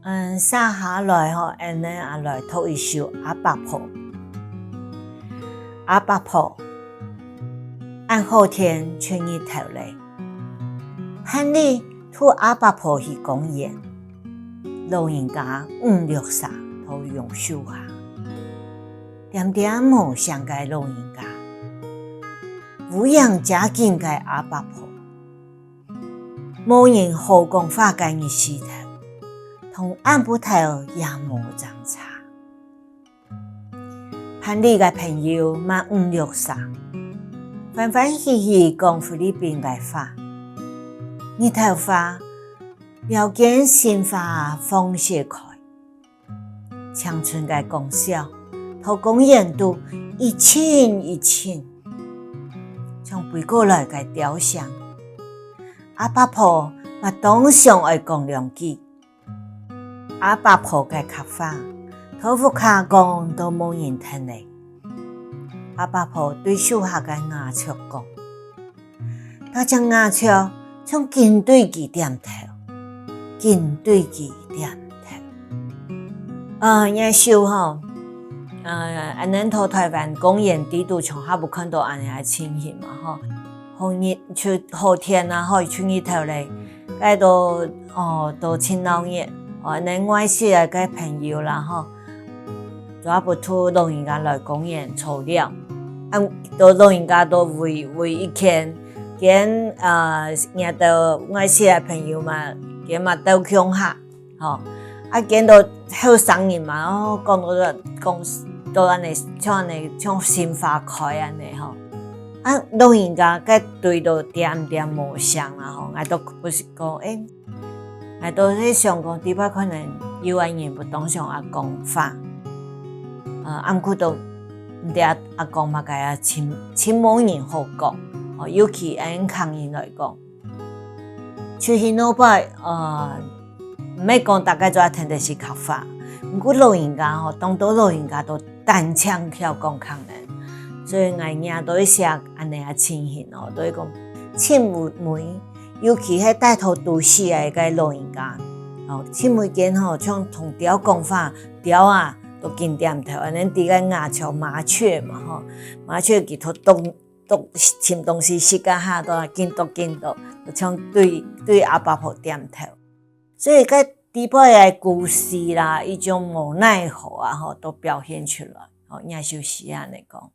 接下来安尼也来读一首阿爸婆。阿爸婆，暗好天出日头来，盼你托阿爸婆去公园，老人家5、6岁都用手下，点点无相介老人家，抚养家境介阿爸婆，无人好讲话介日时头。同按不头也无相差，盼你嘅朋友满5、6岁，欢欢喜喜讲菲律宾嘅话，日头花了见新花放射开，青春嘅功效，头公园都一清一清，像背过来嘅雕像，阿爸婆嘛当上爱讲两句。阿爸婆嘅客话，托付卡讲都无人听嘞。阿爸婆对手下嘅鸦雀讲，大只鸦雀从紧对佢点头，紧对佢点头。也首安尼到台湾公园地图上还无看到安尼嘅情形嘛好日出好天啊，好出日头嘞，介都真闹热。恁我时啊个朋友啦就不托老人家来公园坐了，都老人家都为一天，见也都我时啊朋友嘛，见嘛都乡下，见到后生人嘛，讲到安尼像新花开安尼老人家个对到点点无相啦我都不是讲我都在想讲，底下可能有个人不当上阿公法，毋过都唔得阿公嘛，个亲无人好讲，尤其按抗人来讲，出现老摆唔免讲大家都要听的是客法，毋过老人家当到老人家都单枪跳讲抗人，所以我囝都会写安尼情形都会讲亲妹。尤其迄带头都市诶个老人家，亲每间像同雕讲法，雕啊都紧点头，安尼伫个鸦雀麻雀嘛麻雀佢都亲东西食甲下都紧都，就像对阿爸婆点头，所以个底部诶故事啦，一种无奈何都表现出来，也就是安尼讲。